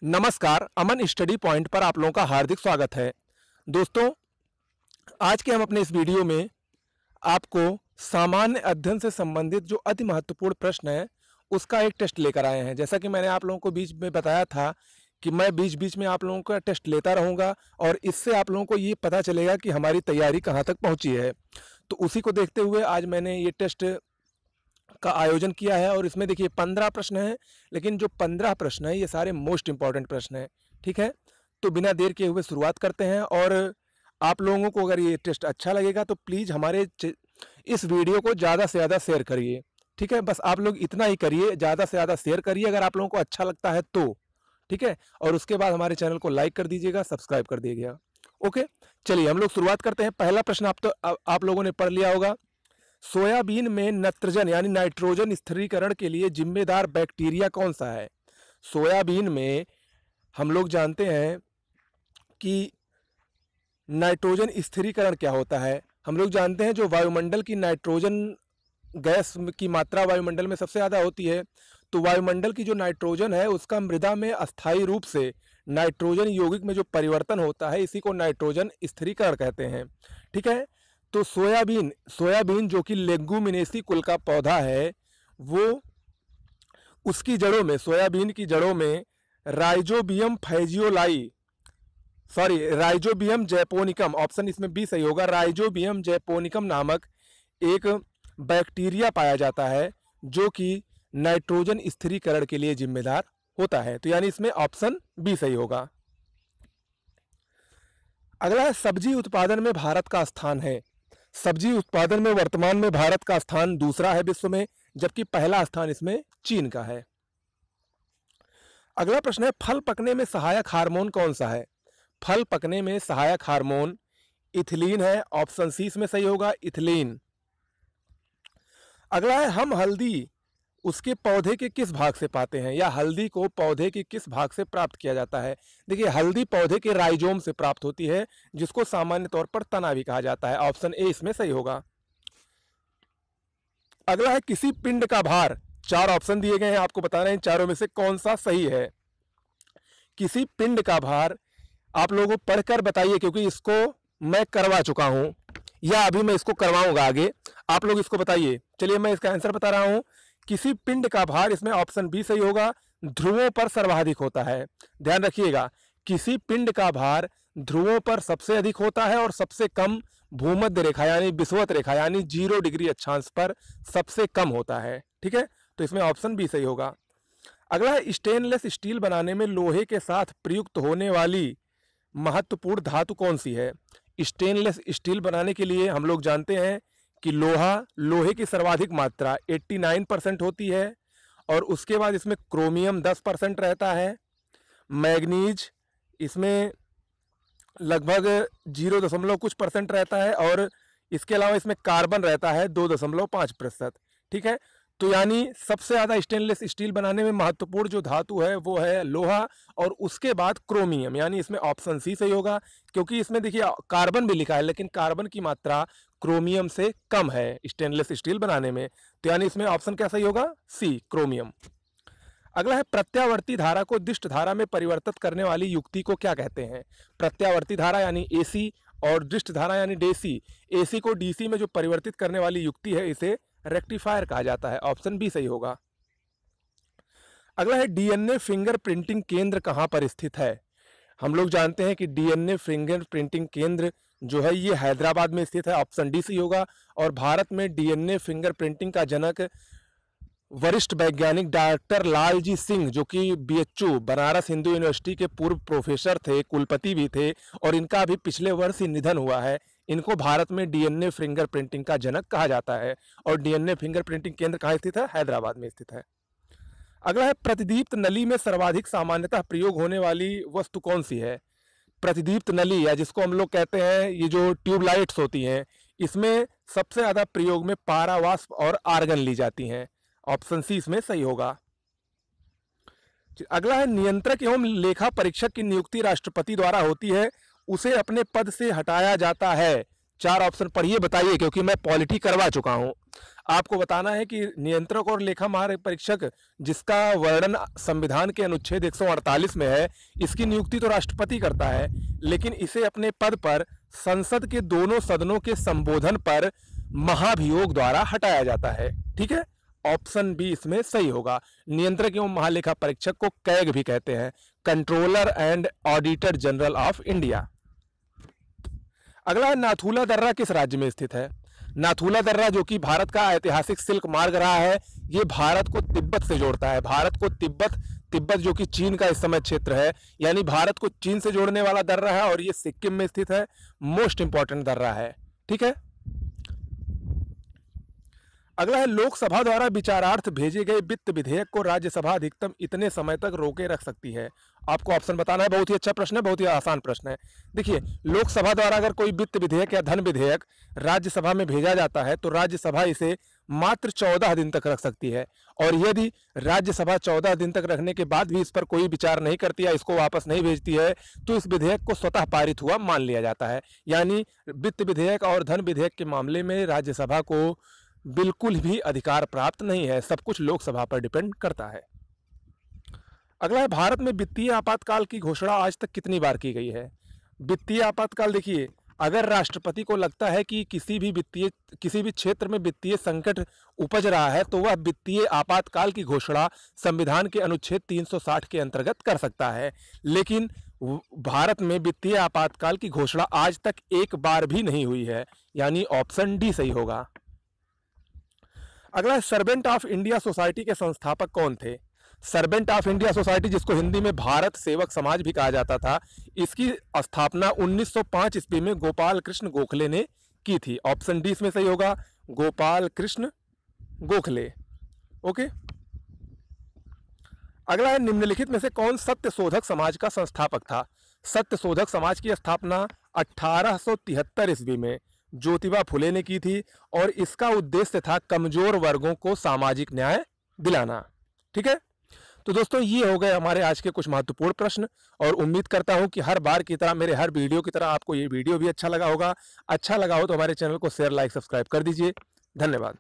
नमस्कार, अमन study point पर आप लोगों का हार्दिक स्वागत है। दोस्तों, आज के हम अपने इस वीडियो में आपको सामान्य अध्ययन से संबंधित जो अति महत्वपूर्ण प्रश्न है उसका एक टेस्ट लेकर आए हैं। जैसा कि मैंने आप लोगों को बीच में बताया था कि मैं बीच बीच में आप लोगों का टेस्ट लेता रहूँगा और इससे आप लोगों को ये पता चलेगा कि हमारी तैयारी कहाँ तक पहुँची है। तो उसी को देखते हुए आज मैंने ये टेस्ट का आयोजन किया है और इसमें देखिए 15 प्रश्न हैं, लेकिन जो 15 प्रश्न हैं ये सारे मोस्ट इंपॉर्टेंट प्रश्न हैं। ठीक है, तो बिना देर किए हुए शुरुआत करते हैं। और आप लोगों को अगर ये टेस्ट अच्छा लगेगा तो प्लीज़ हमारे इस वीडियो को ज़्यादा से ज़्यादा शेयर करिए। ठीक है, बस आप लोग इतना ही करिए, ज़्यादा से ज़्यादा शेयर करिए अगर आप लोगों को अच्छा लगता है तो। ठीक है, और उसके बाद हमारे चैनल को लाइक कर दीजिएगा, सब्सक्राइब कर दीजिएगा। ओके, चलिए हम लोग शुरुआत करते हैं। पहला प्रश्न आप लोगों ने पढ़ लिया होगा। सोयाबीन में नत्रजन यानी नाइट्रोजन स्थिरीकरण के लिए जिम्मेदार बैक्टीरिया कौन सा है? सोयाबीन में हम लोग जानते हैं कि नाइट्रोजन स्थिरीकरण क्या होता है। हम लोग जानते हैं जो वायुमंडल की नाइट्रोजन गैस की मात्रा वायुमंडल में सबसे ज़्यादा होती है, तो वायुमंडल की जो नाइट्रोजन है उसका मृदा में अस्थायी रूप से नाइट्रोजन यौगिक में जो परिवर्तन होता है इसी को नाइट्रोजन स्थिरीकरण कहते हैं। ठीक है, तो सोयाबीन जो कि लेगुमिनेसी कुल का पौधा है, वो उसकी जड़ों में, सोयाबीन की जड़ों में राइजोबियम जैपोनिकम, ऑप्शन इसमें बी सही होगा, राइजोबियम जैपोनिकम नामक एक बैक्टीरिया पाया जाता है जो कि नाइट्रोजन स्थिरीकरण के लिए जिम्मेदार होता है। तो यानी इसमें ऑप्शन बी सही होगा। अगला है सब्जी उत्पादन में भारत का स्थान है। सब्जी उत्पादन में वर्तमान में भारत का स्थान दूसरा है विश्व में, जबकि पहला स्थान इसमें चीन का है। अगला प्रश्न है फल पकने में सहायक हार्मोन कौन सा है? फल पकने में सहायक हार्मोन इथिलीन है, ऑप्शन सी इसमें सही होगा, इथिलीन। अगला है हम हल्दी उसके पौधे के किस भाग से पाते हैं, या हल्दी को पौधे के किस भाग से प्राप्त किया जाता है? देखिए, हल्दी पौधे के राइजोम से प्राप्त होती है जिसको सामान्य तौर पर तना भी कहा जाता है, ऑप्शन ए इसमें सही होगा। अगला है किसी पिंड का भार, 4 ऑप्शन दिए गए हैं, आपको बताना है इन चारों में से कौन सा सही है। किसी पिंड का भार आप लोगों को पढ़कर बताइए, क्योंकि इसको मैं करवा चुका हूं या अभी मैं इसको करवाऊंगा आगे, आप लोग इसको बताइए। चलिए मैं इसका आंसर बता रहा हूं। किसी पिंड का भार, इसमें ऑप्शन बी सही होगा, ध्रुवों पर सर्वाधिक होता है। ध्यान रखिएगा, किसी पिंड का भार ध्रुवों पर सबसे अधिक होता है और सबसे कम भूमध्य रेखा यानी विषुवत रेखा यानी 0 डिग्री अक्षांश पर सबसे कम होता है। ठीक है, तो इसमें ऑप्शन बी सही होगा। अगला है स्टेनलेस स्टील बनाने में लोहे के साथ प्रयुक्त होने वाली महत्वपूर्ण धातु कौन सी है? स्टेनलेस स्टील बनाने के लिए हम लोग जानते हैं कि लोहे की सर्वाधिक मात्रा 89% होती है, और उसके बाद इसमें क्रोमियम 10% रहता है, मैग्नीज इसमें लगभग 0 कुछ परसेंट रहता है, और इसके अलावा इसमें कार्बन रहता है 2.5%। ठीक है, तो यानी सबसे ज़्यादा स्टेनलेस स्टील बनाने में महत्वपूर्ण जो धातु है वो है लोहा, और उसके बाद क्रोमियम, यानी इसमें ऑप्शन सी सही होगा, क्योंकि इसमें देखिए कार्बन भी लिखा है लेकिन कार्बन की मात्रा क्रोमियम से कम है स्टेनलेस स्टील बनाने में, तो यानी इसमें ऑप्शन क्या सही होगा, सी क्रोमियम। अगला है प्रत्यावर्ती धारा को दिष्ट धारा में परिवर्तित करने वाली युक्ति को क्या कहते हैं? प्रत्यावर्ती धारा यानी एसी और दिष्ट धारा यानी डीसी, एसी को डीसी में जो परिवर्तित करने वाली युक्ति है इसे रेक्टिफायर कहा जाता है, ऑप्शन बी सही होगा। अगला है डीएनए फिंगर प्रिंटिंग केंद्र कहां पर स्थित है? हम लोग जानते हैं कि डीएनए फिंगर प्रिंटिंग केंद्र जो है ये हैदराबाद में स्थित है, ऑप्शन डी सही होगा। और भारत में डीएनए फिंगर प्रिंटिंग का जनक वरिष्ठ वैज्ञानिक डॉक्टर लालजी सिंह, जो कि बीएचयू बनारस हिंदू यूनिवर्सिटी के पूर्व प्रोफेसर थे, कुलपति भी थे, और इनका अभी पिछले वर्ष ही निधन हुआ है। इनको भारत में डीएनए फिंगर प्रिंटिंग का जनक कहा जाता है, और डीएनए फिंगर प्रिंटिंग केंद्र कहाँ स्थित है? हैदराबाद में स्थित है। अगला है प्रतिदीप्त नली में सर्वाधिक सामान्यतः प्रयोग होने वाली वस्तु कौन सी है? प्रतिदीप्त नली, या जिसको हम लोग कहते हैं ये जो ट्यूबलाइट्स होती हैं, इसमें सबसे ज्यादा प्रयोग में पारावाष्प और आर्गन ली जाती हैं, ऑप्शन सी इसमें सही होगा। अगला है नियंत्रक एवं लेखा परीक्षक की नियुक्ति राष्ट्रपति द्वारा होती है, उसे अपने पद से हटाया जाता है। 4 ऑप्शन पढ़िए, बताइए, क्योंकि मैं पॉलिटी करवा चुका हूं। आपको बताना है कि नियंत्रक और लेखा महापरीक्षक जिसका वर्णन संविधान के अनुच्छेद 148 में है, इसकी नियुक्ति तो राष्ट्रपति करता है, लेकिन इसे अपने पद पर संसद के दोनों सदनों के संबोधन पर महाभियोग द्वारा हटाया जाता है। ठीक है, ऑप्शन बी इसमें सही होगा। नियंत्रक एवं महालेखा परीक्षक को कैग भी कहते हैं, controller and auditor general of India. अगला है नाथुला दर्रा किस राज्य में स्थित है? नाथुला दर्रा जो कि भारत का ऐतिहासिक सिल्क मार्ग रहा है, ये भारत को तिब्बत से जोड़ता है। भारत को तिब्बत जो कि चीन का इस समय क्षेत्र है, यानी भारत को चीन से जोड़ने वाला दर्रा है और ये सिक्किम में स्थित है। मोस्ट इंपॉर्टेंट दर्रा है। ठीक है, अगला है लोकसभा द्वारा विचारार्थ भेजे गए वित्त विधेयक को राज्यसभा अधिकतम इतने समय तक रोके रख सकती है। आपको ऑप्शन बताना है। बहुत ही अच्छा प्रश्न है, बहुत ही आसान प्रश्न है। देखिए, लोकसभा द्वारा अगर कोई वित्त विधेयक या धन विधेयक राज्यसभा में भेजा जाता है तो राज्यसभा इसे मात्र 14 दिन तक रख सकती है, और यदि राज्यसभा 14 दिन तक रखने के बाद भी इस पर कोई विचार नहीं करती या इसको वापस नहीं भेजती है तो इस विधेयक को स्वतः पारित हुआ मान लिया जाता है। यानी वित्त विधेयक और धन विधेयक के मामले में राज्यसभा को बिल्कुल भी अधिकार प्राप्त नहीं है, सब कुछ लोकसभा पर डिपेंड करता है। अगला है भारत में वित्तीय आपातकाल की घोषणा आज तक कितनी बार की गई है? वित्तीय आपातकाल, देखिए, अगर राष्ट्रपति को लगता है कि किसी भी क्षेत्र में वित्तीय संकट उपज रहा है तो वह वित्तीय आपातकाल की घोषणा संविधान के अनुच्छेद 360 के अंतर्गत कर सकता है, लेकिन भारत में वित्तीय आपातकाल की घोषणा आज तक एक बार भी नहीं हुई है, यानी ऑप्शन डी सही होगा। अगला सर्वेंट ऑफ इंडिया सोसाइटी के संस्थापक कौन थे? सर्वेंट ऑफ इंडिया सोसाइटी, जिसको हिंदी में भारत सेवक समाज भी कहा जाता था, इसकी स्थापना 1905 ईस्वी में गोपाल कृष्ण गोखले ने की थी। ऑप्शन डी इसमें सही होगा, गोपाल कृष्ण गोखले। ओके, अगला है निम्नलिखित में से कौन सत्य शोधक समाज का संस्थापक था? सत्य शोधक समाज की स्थापना 1873 ईस्वी में ज्योतिबा फुले ने की थी और इसका उद्देश्य था कमजोर वर्गों को सामाजिक न्याय दिलाना। ठीक है, तो दोस्तों ये हो गए हमारे आज के कुछ महत्वपूर्ण प्रश्न, और उम्मीद करता हूं कि हर बार की तरह, मेरे हर वीडियो की तरह आपको ये वीडियो भी अच्छा लगा होगा। अच्छा लगा हो तो हमारे चैनल को शेयर, लाइक, सब्सक्राइब कर दीजिए। धन्यवाद।